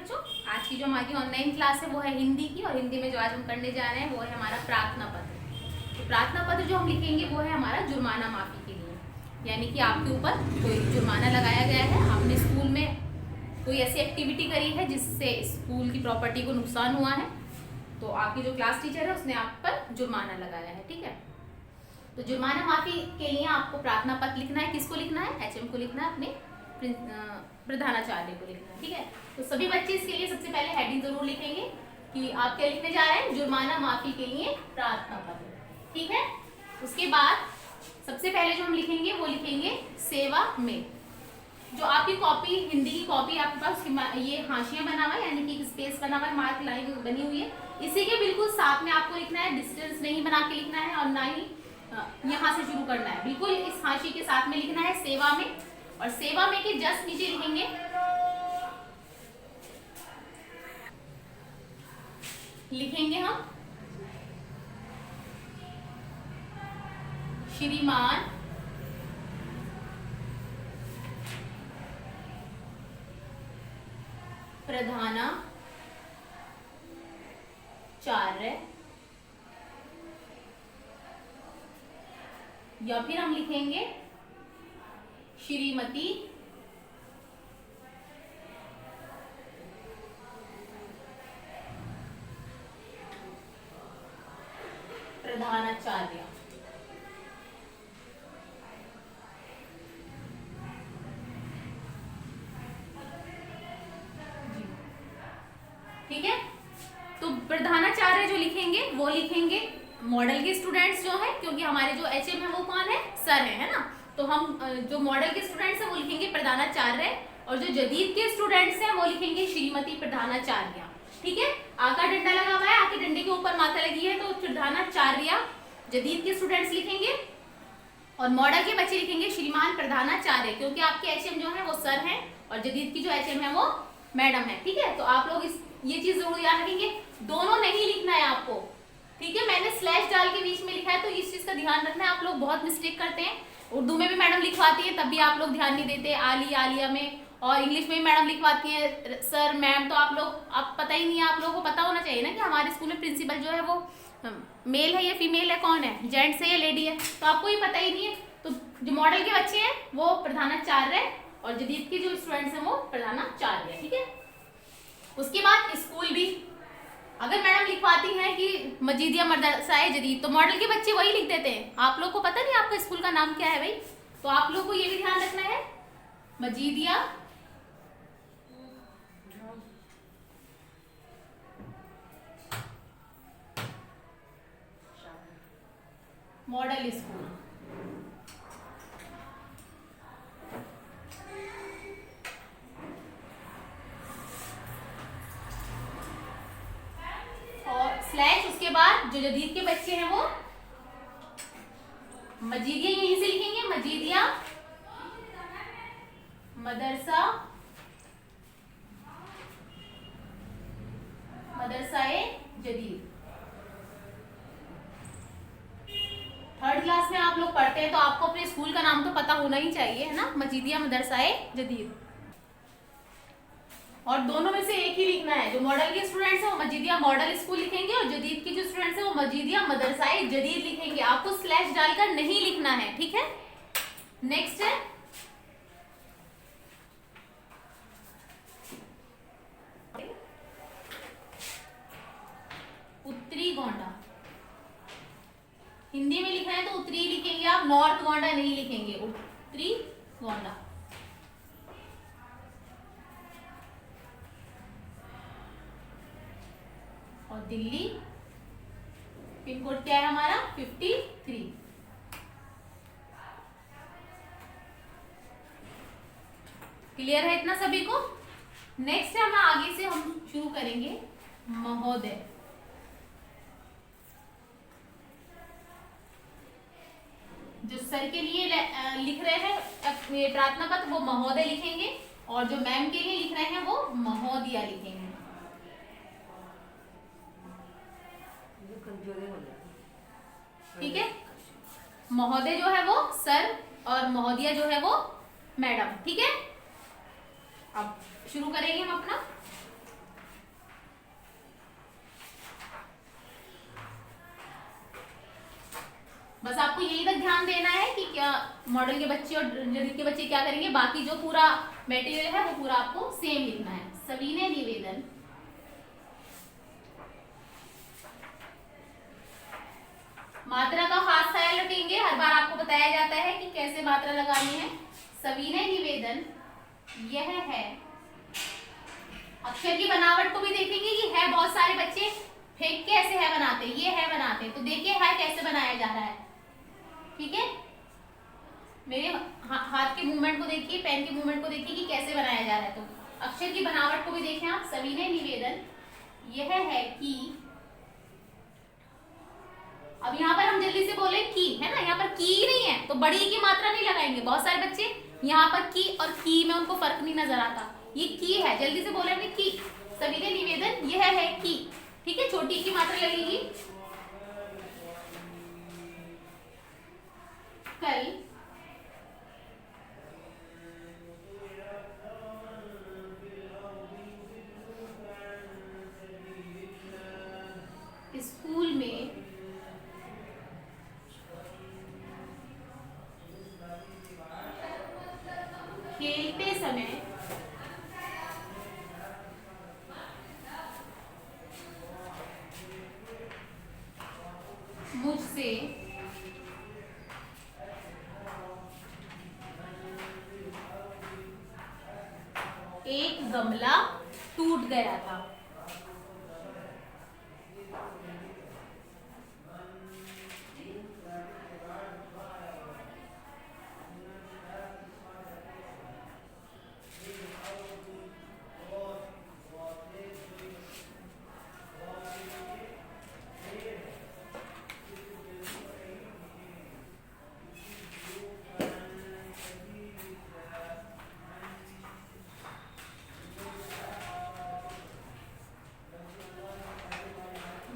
बच्चों, आज की जो हमारी ऑनलाइन क्लास है वो है हिंदी की, और हिंदी में जो आज हम करने जा रहे हैं वो है हमारा प्रार्थना पत्र। तो प्रार्थना पत्र जो हम लिखेंगे वो है हमारा जुर्माना माफ़ी के लिए, यानी कि आपके ऊपर कोई जुर्माना लगाया गया है, आपने स्कूल में कोई ऐसी एक्टिविटी करी है जिससे स्कूल की प्रॉपर्टी को नुकसान हुआ है, तो आपकी जो क्लास टीचर है उसने आप पर जुर्माना लगाया है। ठीक है, तो जुर्माना माफ़ी के लिए आपको प्रार्थना पत्र लिखना है। किसको लिखना है? एचएम को लिखना है, अपने प्रधानाचार्य को लिखना है। ठीक है, तो सभी बच्चे इसके लिए सबसे पहले हेडिंग जरूर लिखेंगे कि आप क्या लिखने जा रहे हैं, जुर्माना माफी के लिए प्रार्थना पत्र। ठीक है, उसके बाद सबसे पहले जो हम लिखेंगे वो लिखेंगे सेवा में। जो आपकी कॉपी, हिंदी की कॉपी आपके पास ये हाशिया बना हुआ है, यानी कि एक स्पेस बना हुआ है, मार्क लाइन बनी हुई है, इसी के बिल्कुल साथ में आपको लिखना है, डिस्टेंस नहीं बना के लिखना है और ना ही यहाँ से शुरू करना है, बिल्कुल इस हाशिए के साथ में लिखना है सेवा में। और सेवा में के जस्ट नीचे लिखेंगे हम श्रीमान प्रधानाचार्य, या फिर हम लिखेंगे श्रीमती प्रधानाचार्य। ठीक है, तो प्रधानाचार्य जो लिखेंगे वो लिखेंगे मॉडल के स्टूडेंट्स जो है, क्योंकि हमारे जो एचएम है वो कौन है, सर है ना, तो हम जो मॉडल के स्टूडेंट्स हैं वो लिखेंगे प्रधानाचार्य, और जो जदीद के स्टूडेंट्स हैं वो लिखेंगे श्रीमती प्रधानाचार्य। ठीक है, आका डंडा लगा हुआ है, आके डंडे के ऊपर माता लगी है, तो प्रधानाचार्य जदीद के स्टूडेंट्स लिखेंगे, और मॉडल के बच्चे लिखेंगे श्रीमान प्रधानाचार्य, क्योंकि आपके एचएम जो है वो सर हैं और जदीद की जो एचएम है वो मैडम है। ठीक है, तो आप लोग ये चीज जरूर याद रखेंगे, दोनों नहीं लिखना है आपको। ठीक है, मैंने स्लैश डाल के बीच में लिखा है, तो इस चीज का ध्यान रखना है। आप लोग बहुत मिस्टेक करते हैं, उर्दू में भी मैडम लिखवाती है तब भी आप लोग ध्यान नहीं देते, आली आलिया में, और इंग्लिश में भी मैडम लिखवाती है सर मैम, तो आप पता ही नहीं है। आप लोगों को पता होना चाहिए ना कि हमारे स्कूल में प्रिंसिपल जो है वो मेल है या फीमेल है, कौन है, जेंट्स है या लेडी है, तो आपको ये पता ही नहीं है। तो जो मॉडल के बच्चे हैं वो प्रधानाचार्य और जदीद के जो स्टूडेंट्स हैं वो प्रधानाचार्य। ठीक है, उसके बाद स्कूल भी अगर मैडम लिखवाती हैं कि मजीदिया मदरसा जदीद, तो मॉडल के बच्चे वही लिख देते हैं। आप लोग को पता नहीं आपका स्कूल का नाम क्या है भाई, तो आप लोग को ये भी ध्यान रखना है, मजीदिया मॉडल स्कूल। और स्लैश, उसके बाद जो जदीद के बच्चे हैं वो मजीदिया यहीं से लिखेंगे, मजीदिया मदरसाए जदीद। थर्ड क्लास में आप लोग पढ़ते हैं तो आपको अपने स्कूल का नाम तो पता होना ही चाहिए, है ना, मजीदिया मदरसाए जदीद। और दोनों में से एक ही लिखना है, जो मॉडल के स्टूडेंट्स हैं वो मजीदिया मॉडल स्कूल लिखेंगे, और जदीद के जो स्टूडेंट्स हैं वो मजीदिया मदरसाए जदीद लिखेंगे। आपको स्लैश डालकर नहीं लिखना है। ठीक है, नेक्स्ट है उत्तरी गोंडा। हिंदी में लिखना है तो उत्तरी लिखेंगे आप, नॉर्थ गोंडा नहीं लिखेंगे, उत्तरी गोंडा। और दिल्ली पिन कोड क्या है हमारा, 53। क्लियर है इतना सभी को? नेक्स्ट है, हम आगे से हम शुरू करेंगे महोदय। जो सर के लिए लिख रहे हैं प्रार्थना पत्र वो महोदय लिखेंगे, और जो मैम के लिए लिख रहे हैं वो महोदया लिखेंगे। ठीक है, महोदय जो है वो सर और महोदया जो है वो मैडम। ठीक है, अब शुरू करेंगे हम अपना क्या मॉडल के बच्चे और ड्रिल के बच्चे क्या करेंगे, बाकी जो पूरा मटेरियल है वो पूरा आपको सेम लिखना है। सविनय निवेदन, मात्रा का खास ख्याल रखेंगे, हर बार आपको बताया जाता है कि कैसे मात्रा लगानी है। सविनय निवेदन यह है, अक्षर की बनावट को भी देखेंगे कि है, बहुत सारे बच्चे फेंक के ऐसे है बनाते, ये है बनाते, तो देखिए है कैसे बनाया जा रहा है। ठीक है, मेरे हाथ के मूवमेंट को देखिए, पेन के मूवमेंट को देखिए कि कैसे बनाया जा रहा है। तो अक्षर की बनावट को भी देखें आप। सविनय निवेदन यह है कि, अब यहाँ पर हम जल्दी से बोले की, है ना, यहाँ पर की नहीं है तो बड़ी की मात्रा नहीं लगाएंगे। बहुत सारे बच्चे यहाँ पर की और की में उनको फर्क नहीं नजर आता, ये की है, जल्दी से बोले हमने की। सविनय निवेदन यह है की, ठीक है, छोटी की मात्रा लगेगी। कल स्कूल में खेलते समय मुझसे एक गमला टूट गया था।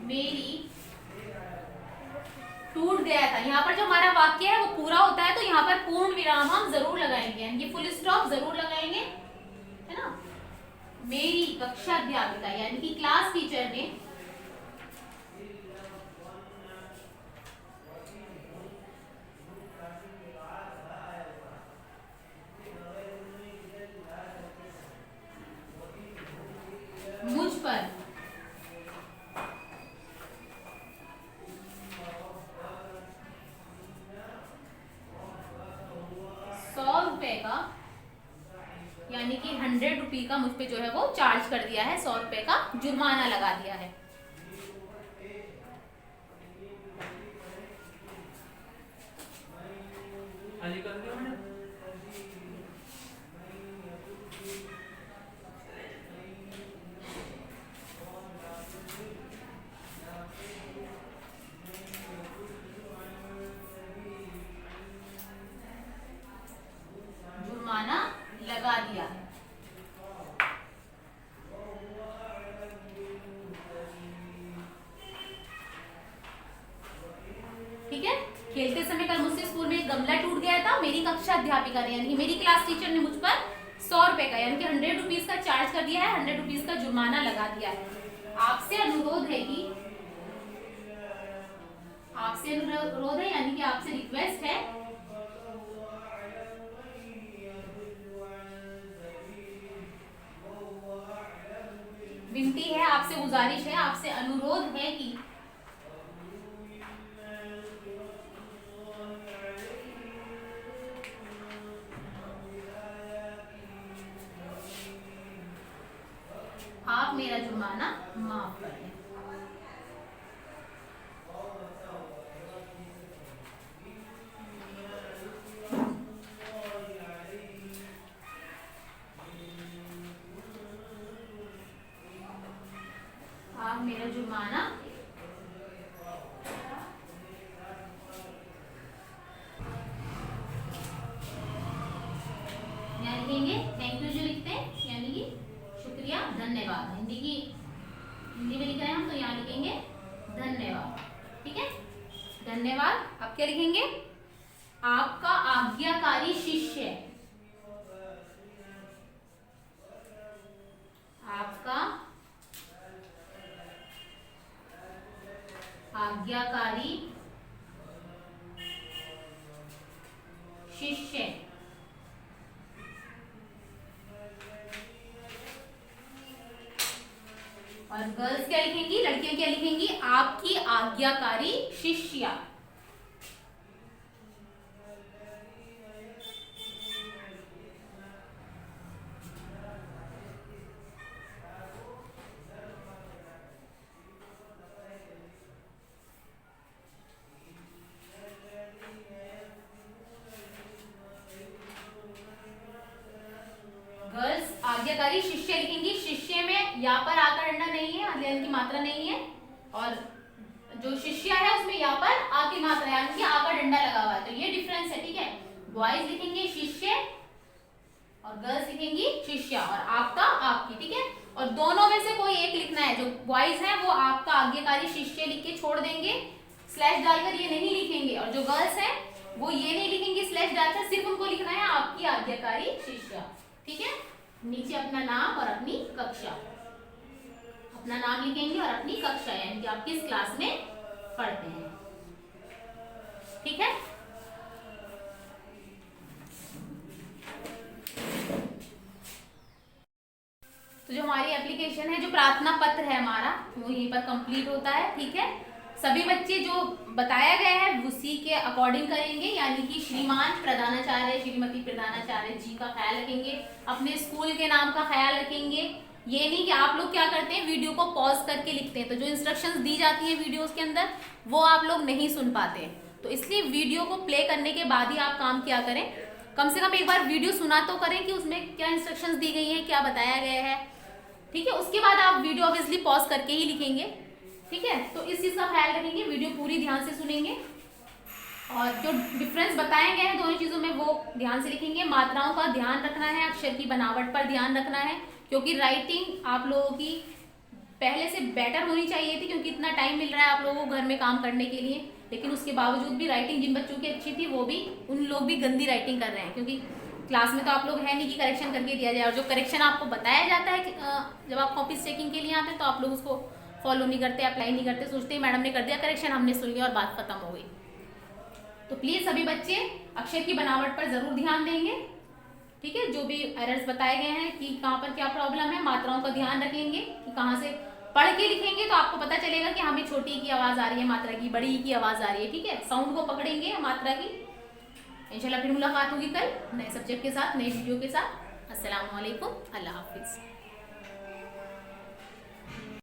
मेरी टूट गया था, यहाँ पर जो हमारा वाक्य है वो पूरा होता है तो यहाँ पर पूर्ण विराम हम जरूर लगाएंगे, ये फुल स्टॉप जरूर लगाएंगे, है ना। मेरी कक्षा अध्यापिका यानी कि क्लास टीचर ने मुझ पर ₹100 का यानी कि 100 रुपये का मुझ पे जो है वो चार्ज कर दिया है, ₹100 का जुर्माना लगा दिया है। जुर्माना लगा दिया है। ठीक है, खेलते समय कल मुझसे स्कूल में एक गमला टूट गया था। मेरी कक्षा अध्यापिका ने यानी कि मेरी क्लास टीचर ने मुझ पर ₹100 का यानी कि 100 रुपीज का चार्ज कर दिया है, 100 रुपीज का जुर्माना लगा दिया है। आपसे अनुरोध है कि, आपसे अनुरोध है यानी कि आपसे रिक्वेस्ट है, विनती है, आपसे गुजारिश है, आपसे अनुरोध है कि आप मेरा जुर्माना माफ कर दें। आप मेरा जुर्माना यहाँ लिखेंगे थैंक यू जो लिखते हैं यानी कि शुक्रिया धन्यवाद। हिंदी में लिख रहे हैं हम तो यहाँ लिखेंगे धन्यवाद। ठीक है, धन्यवाद। आप क्या लिखेंगे, आपका आज्ञाकारी शिष्य, आपका आज्ञाकारी शिष्य। और गर्ल्स क्या लिखेंगी, लड़कियां क्या लिखेंगी, आपकी आज्ञाकारी शिष्या। गर्ल्स आज्ञाकारी शिष्य लिखेंगी, शिष्य में या पर आकार डंडा नहीं है, अध्ययन की मात्रा नहीं है, और जो शिष्या है उसमें या पर आ की मात्रा है, यानी कि आ का डंडा लगा हुआ है, तो ये डिफरेंस है, ठीक है। बॉयज लिखेंगे शिष्य और गर्ल्स लिखेंगी शिष्या, और आपका आपकी, ठीक है। और दोनों में से कोई एक लिखना है, जो बॉयज है वो आपका आज्ञाकारी शिष्य लिख के छोड़ देंगे, स्लैश डालकर ये नहीं लिखेंगे, और जो गर्ल्स है वो ये नहीं लिखेंगे स्लैश डालकर, सिर्फ उनको लिखना है आपकी आज्ञाकारी शिष्या, ठीक है। नीचे अपना नाम और अपनी कक्षा, अपना नाम लिखेंगे और अपनी कक्षा, यानी कि आप किस क्लास में पढ़ते हैं, ठीक है। तो जो हमारी एप्लीकेशन है, जो प्रार्थना पत्र है हमारा, वो यहीं पर कंप्लीट होता है, ठीक है। सभी बच्चे जो बताया गया है उसी के अकॉर्डिंग करेंगे, यानी कि श्रीमान प्रधानाचार्य, श्रीमती प्रधानाचार्य जी का ख्याल रखेंगे, अपने स्कूल के नाम का ख्याल रखेंगे। ये नहीं कि आप लोग क्या करते हैं, वीडियो को पॉज करके लिखते हैं, तो जो इंस्ट्रक्शंस दी जाती है वीडियोस के अंदर वो आप लोग नहीं सुन पाते, तो इसलिए वीडियो को प्ले करने के बाद ही आप काम किया करें। कम से कम एक बार वीडियो सुना तो करें कि उसमें क्या इंस्ट्रक्शंस दी गई है, क्या बताया गया है, ठीक है। उसके बाद आप वीडियो ऑब्वियसली पॉज करके ही लिखेंगे, ठीक है। तो इस चीज का ख्याल रखेंगे, वीडियो पूरी ध्यान से सुनेंगे, और जो डिफरेंस बताए गए हैं दोनों चीजों में वो ध्यान से लिखेंगे। मात्राओं का ध्यान रखना है, अक्षर की बनावट पर ध्यान रखना है, क्योंकि राइटिंग आप लोगों की पहले से बेटर होनी चाहिए थी, क्योंकि इतना टाइम मिल रहा है आप लोगों को घर में काम करने के लिए, लेकिन उसके बावजूद भी राइटिंग जिन बच्चों की अच्छी थी वो भी, उन लोग भी गंदी राइटिंग कर रहे हैं, क्योंकि क्लास में तो आप लोग है नहीं कि करेक्शन करके दिया जाए, और जो करेक्शन आपको बताया जाता है जब आप कॉपी चेकिंग के लिए आते हैं तो आप लोग उसको फॉलो नहीं करते, अप्लाई नहीं करते, सोचते हैं मैडम ने कर दिया करेक्शन, हमने सुन लिया और बात खत्म हो गई। तो प्लीज सभी बच्चे अक्षर की बनावट पर जरूर ध्यान देंगे, ठीक है। जो भी एरर्स बताए गए हैं कि कहाँ पर क्या प्रॉब्लम है, मात्राओं का ध्यान रखेंगे कि कहाँ से पढ़ के लिखेंगे तो आपको पता चलेगा कि हमें छोटी की आवाज आ रही है मात्रा की, बड़ी की आवाज आ रही है, ठीक है। साउंड को पकड़ेंगे मात्रा की। इंशाल्लाह फिर मुलाकात होगी कल नए सब्जेक्ट के साथ, नए वीडियो के साथ। अस्सलाम वालेकुम, अल्लाह हाफिज।